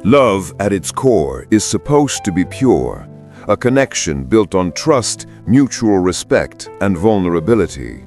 Love, at its core, is supposed to be pure, a connection built on trust, mutual respect, and vulnerability.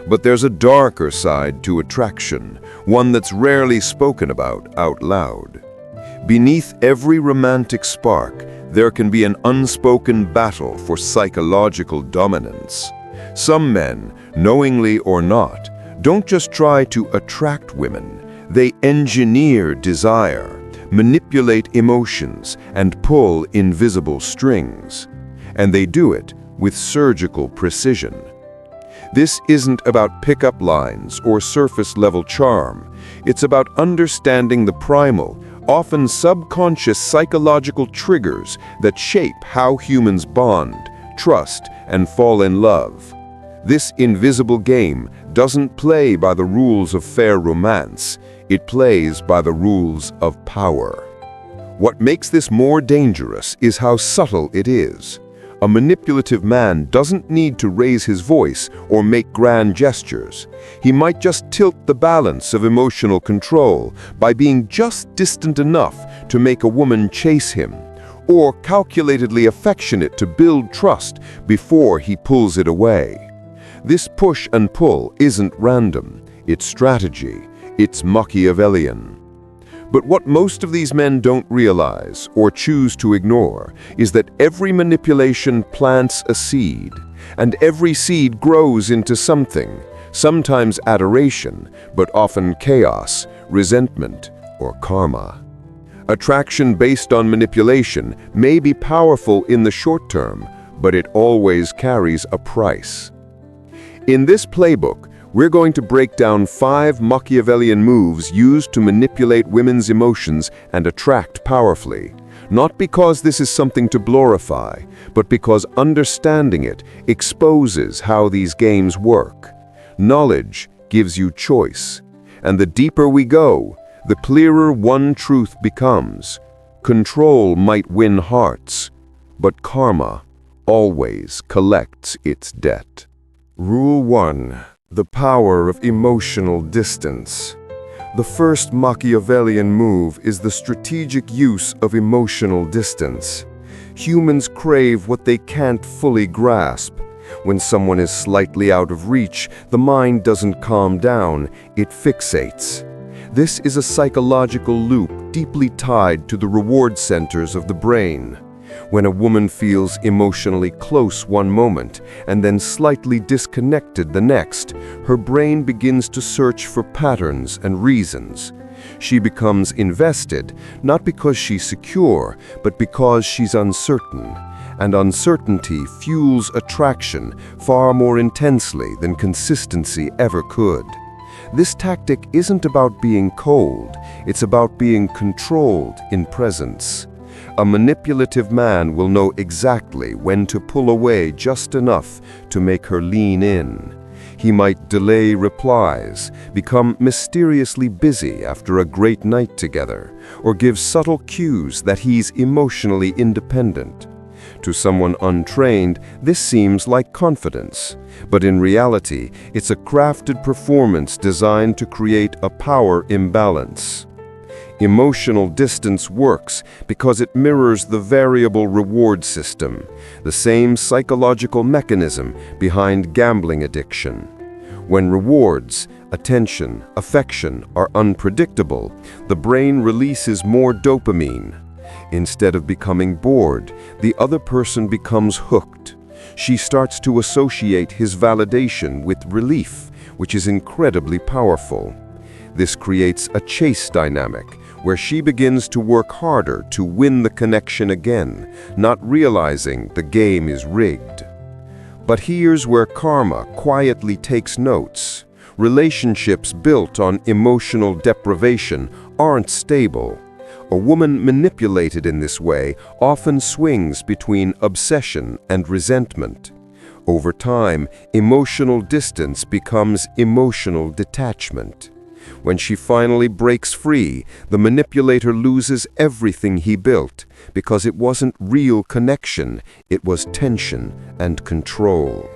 But there's a darker side to attraction, one that's rarely spoken about out loud. Beneath every romantic spark, there can be an unspoken battle for psychological dominance. Some men, knowingly or not, don't just try to attract women, they engineer desire, manipulate emotions, and pull invisible strings. And they do it with surgical precision. This isn't about pickup lines or surface-level charm. It's about understanding the primal, often subconscious psychological triggers that shape how humans bond, trust, and fall in love. This invisible game doesn't play by the rules of fair romance. It plays by the rules of power. What makes this more dangerous is how subtle it is. A manipulative man doesn't need to raise his voice or make grand gestures. He might just tilt the balance of emotional control by being just distant enough to make a woman chase him, or calculatedly affectionate to build trust before he pulls it away. This push and pull isn't random, it's strategy, it's Machiavellian. But what most of these men don't realize or choose to ignore is that every manipulation plants a seed, and every seed grows into something, sometimes adoration, but often chaos, resentment, or karma. Attraction based on manipulation may be powerful in the short term, but it always carries a price. In this playbook, we're going to break down 5 Machiavellian moves used to manipulate women's emotions and attract powerfully. Not because this is something to glorify, but because understanding it exposes how these games work. Knowledge gives you choice, and the deeper we go, the clearer one truth becomes. Control might win hearts, but karma always collects its debt. Rule 1. The power of emotional distance. The first Machiavellian move is the strategic use of emotional distance. Humans crave what they can't fully grasp. When someone is slightly out of reach, the mind doesn't calm down, it fixates. This is a psychological loop deeply tied to the reward centers of the brain. When a woman feels emotionally close one moment and then slightly disconnected the next, her brain begins to search for patterns and reasons. She becomes invested, not because she's secure, but because she's uncertain. And uncertainty fuels attraction far more intensely than consistency ever could. This tactic isn't about being cold, it's about being controlled in presence. A manipulative man will know exactly when to pull away just enough to make her lean in. He might delay replies, become mysteriously busy after a great night together, or give subtle cues that he's emotionally independent. To someone untrained, this seems like confidence, but in reality, it's a crafted performance designed to create a power imbalance. Emotional distance works because it mirrors the variable reward system, the same psychological mechanism behind gambling addiction. When rewards, attention, affection are unpredictable, the brain releases more dopamine. Instead of becoming bored, the other person becomes hooked. She starts to associate his validation with relief, which is incredibly powerful. This creates a chase dynamic, where she begins to work harder to win the connection again, not realizing the game is rigged. But here's where karma quietly takes notes. Relationships built on emotional deprivation aren't stable. A woman manipulated in this way often swings between obsession and resentment. Over time, emotional distance becomes emotional detachment. When she finally breaks free, the manipulator loses everything he built because it wasn't real connection, it was tension and control.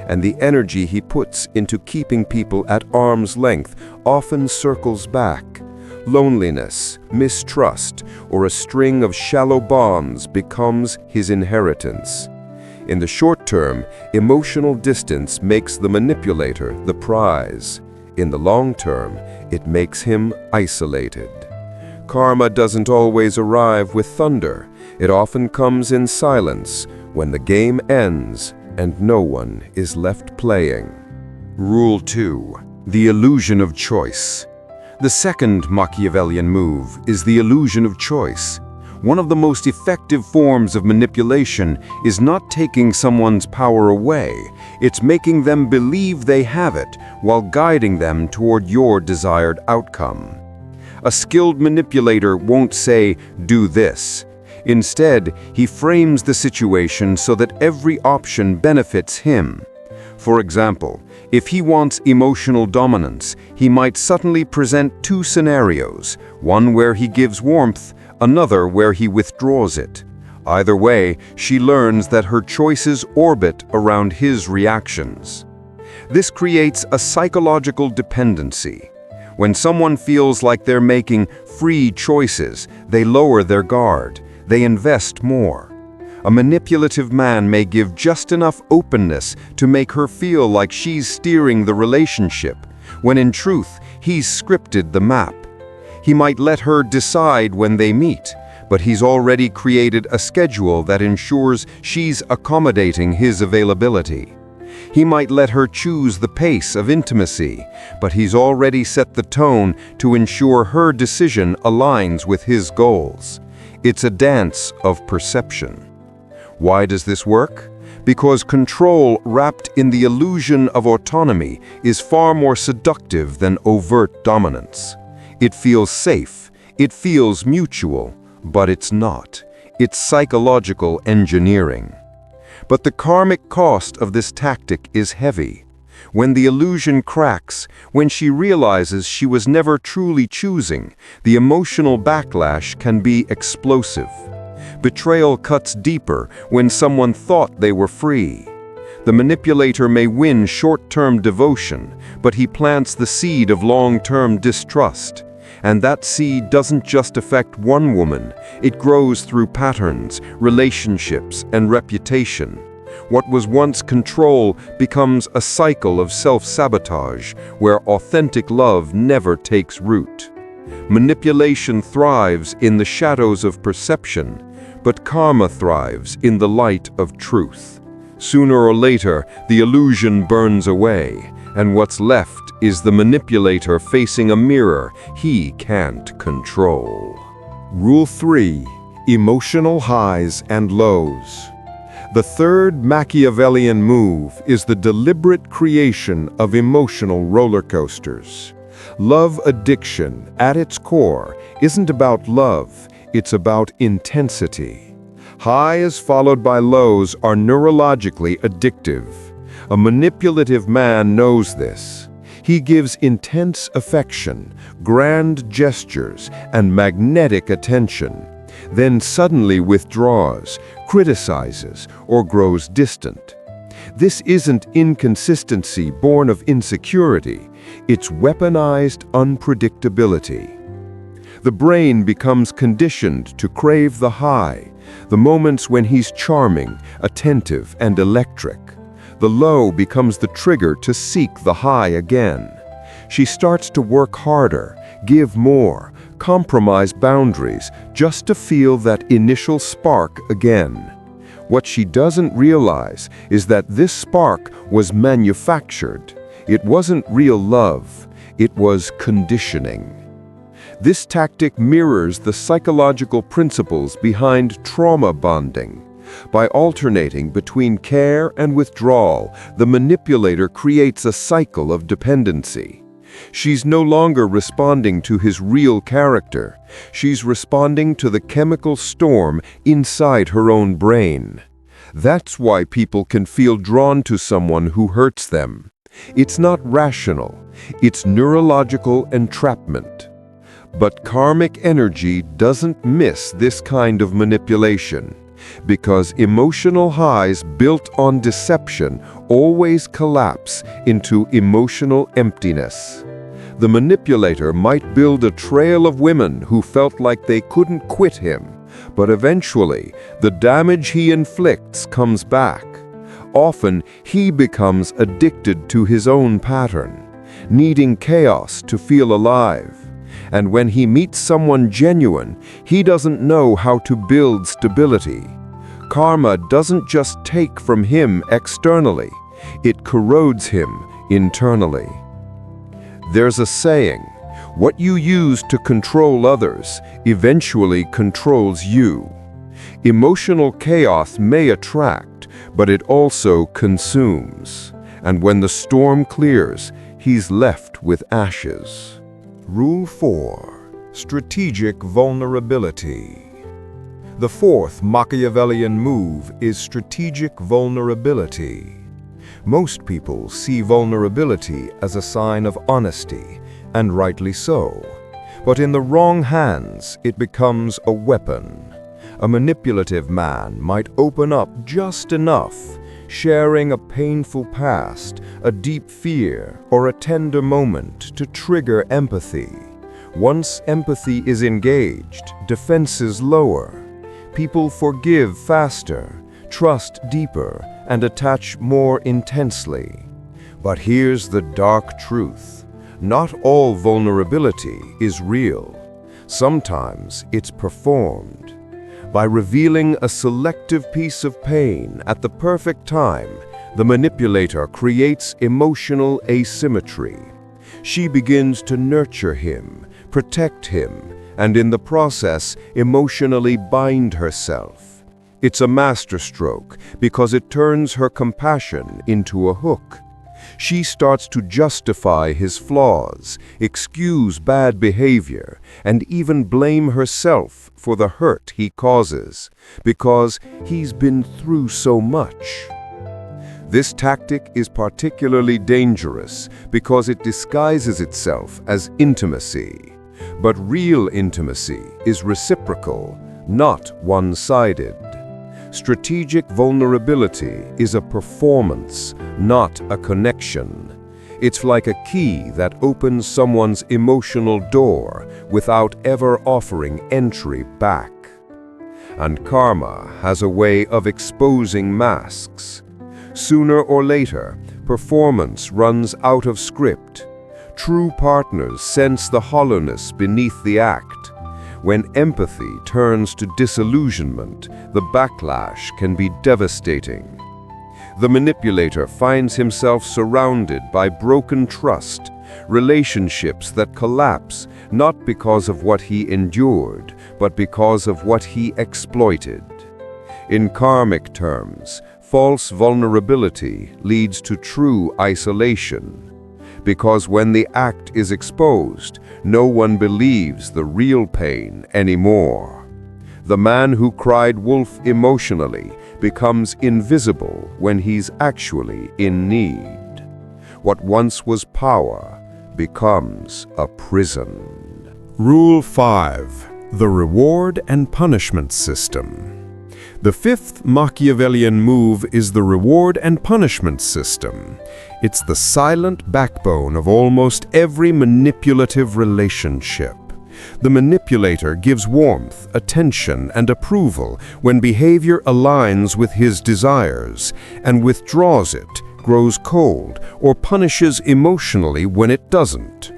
And the energy he puts into keeping people at arm's length often circles back, Loneliness, mistrust, or a string of shallow bonds becomes his inheritance. In the short term, emotional distance makes the manipulator the prize. In the long term, it makes him isolated. Karma doesn't always arrive with thunder. It often comes in silence, when the game ends and no one is left playing. Rule 2. The illusion of choice. The second Machiavellian move is the illusion of choice. One of the most effective forms of manipulation is not taking someone's power away. It's making them believe they have it while guiding them toward your desired outcome. A skilled manipulator won't say, "Do this." Instead, he frames the situation so that every option benefits him. For example, if he wants emotional dominance, he might suddenly present two scenarios, one where he gives warmth, another where he withdraws it. Either way, she learns that her choices orbit around his reactions. This creates a psychological dependency. When someone feels like they're making free choices, they lower their guard, they invest more. A manipulative man may give just enough openness to make her feel like she's steering the relationship, when in truth, he's scripted the map. He might let her decide when they meet, but he's already created a schedule that ensures she's accommodating his availability. He might let her choose the pace of intimacy, but he's already set the tone to ensure her decision aligns with his goals. It's a dance of perception. Why does this work? Because control wrapped in the illusion of autonomy is far more seductive than overt dominance. It feels safe, it feels mutual, but it's not. It's psychological engineering. But the karmic cost of this tactic is heavy. When the illusion cracks, when she realizes she was never truly choosing, the emotional backlash can be explosive. Betrayal cuts deeper when someone thought they were free. The manipulator may win short-term devotion, but he plants the seed of long-term distrust. And that seed doesn't just affect one woman, it grows through patterns, relationships, and reputation. What was once control becomes a cycle of self-sabotage, where authentic love never takes root. Manipulation thrives in the shadows of perception, but karma thrives in the light of truth. Sooner or later, the illusion burns away, and what's left is the manipulator facing a mirror he can't control. Rule 3. Emotional highs and lows. The third Machiavellian move is the deliberate creation of emotional roller coasters. Love addiction, at its core, isn't about love, it's about intensity. Highs followed by lows are neurologically addictive. A manipulative man knows this. He gives intense affection, grand gestures, and magnetic attention, then suddenly withdraws, criticizes, or grows distant. This isn't inconsistency born of insecurity, it's weaponized unpredictability. The brain becomes conditioned to crave the high, the moments when he's charming, attentive, and electric. The low becomes the trigger to seek the high again. She starts to work harder, give more, compromise boundaries, just to feel that initial spark again. What she doesn't realize is that this spark was manufactured. It wasn't real love, it was conditioning. This tactic mirrors the psychological principles behind trauma bonding. By alternating between care and withdrawal, the manipulator creates a cycle of dependency. She's no longer responding to his real character. She's responding to the chemical storm inside her own brain. That's why people can feel drawn to someone who hurts them. It's not rational. It's neurological entrapment. But karmic energy doesn't miss this kind of manipulation, because emotional highs built on deception always collapse into emotional emptiness. The manipulator might build a trail of women who felt like they couldn't quit him, but eventually, the damage he inflicts comes back. Often, he becomes addicted to his own pattern, needing chaos to feel alive. And when he meets someone genuine, he doesn't know how to build stability. Karma doesn't just take from him externally, it corrodes him internally. There's a saying, what you use to control others eventually controls you. Emotional chaos may attract, but it also consumes. And when the storm clears, he's left with ashes. Rule 4. Strategic vulnerability. The fourth Machiavellian move is strategic vulnerability. Most people see vulnerability as a sign of honesty, and rightly so. But in the wrong hands, it becomes a weapon. A manipulative man might open up just enough, sharing a painful past, a deep fear, or a tender moment to trigger empathy. Once empathy is engaged, defenses lower. People forgive faster, trust deeper, and attach more intensely. But here's the dark truth. Not all vulnerability is real. Sometimes it's performed. By revealing a selective piece of pain at the perfect time, the manipulator creates emotional asymmetry. She begins to nurture him, protect him, and in the process, emotionally bind herself. It's a masterstroke because it turns her compassion into a hook. She starts to justify his flaws, excuse bad behavior, and even blame herself for the hurt he causes, because he's been through so much. This tactic is particularly dangerous because it disguises itself as intimacy. But real intimacy is reciprocal, not one-sided. Strategic vulnerability is a performance, not a connection. It's like a key that opens someone's emotional door without ever offering entry back. And karma has a way of exposing masks. Sooner or later, performance runs out of script. True partners sense the hollowness beneath the act. When empathy turns to disillusionment, the backlash can be devastating. The manipulator finds himself surrounded by broken trust, relationships that collapse not because of what he endured, but because of what he exploited. In karmic terms, false vulnerability leads to true isolation. Because when the act is exposed, no one believes the real pain anymore. The man who cried wolf emotionally becomes invisible when he's actually in need. What once was power becomes a prison. Rule 5. The reward and punishment system. The fifth Machiavellian move is the reward and punishment system. It's the silent backbone of almost every manipulative relationship. The manipulator gives warmth, attention, and approval when behavior aligns with his desires, and withdraws it, grows cold, or punishes emotionally when it doesn't.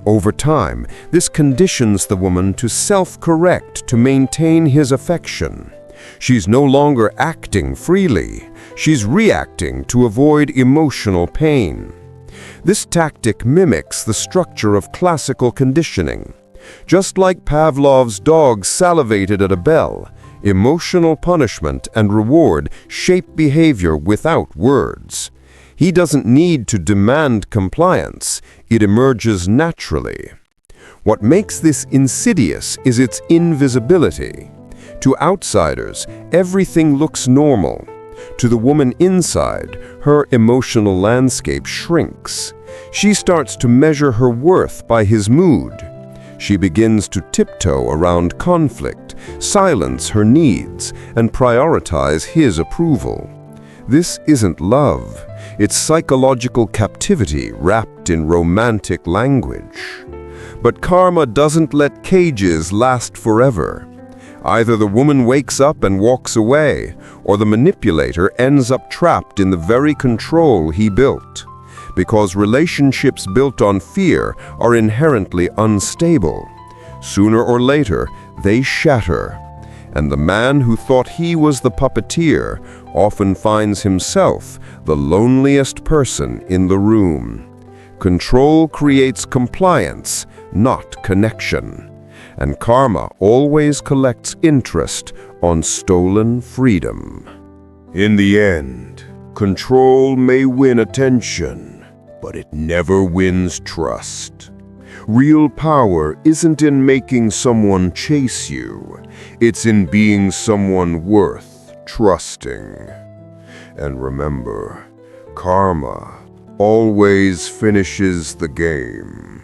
Over time, this conditions the woman to self-correct to maintain his affection. She's no longer acting freely. She's reacting to avoid emotional pain. This tactic mimics the structure of classical conditioning. Just like Pavlov's dog salivated at a bell, emotional punishment and reward shape behavior without words. He doesn't need to demand compliance. It emerges naturally. What makes this insidious is its invisibility. To outsiders, everything looks normal. To the woman inside, her emotional landscape shrinks. She starts to measure her worth by his mood. She begins to tiptoe around conflict, silence her needs, and prioritize his approval. This isn't love. It's psychological captivity wrapped in romantic language. But karma doesn't let cages last forever. Either the woman wakes up and walks away, or the manipulator ends up trapped in the very control he built. Because relationships built on fear are inherently unstable. Sooner or later, they shatter. And the man who thought he was the puppeteer often finds himself the loneliest person in the room. Control creates compliance, not connection. And karma always collects interest on stolen freedom. In the end, control may win attention, but it never wins trust. Real power isn't in making someone chase you. It's in being someone worth trusting. And remember, karma always finishes the game.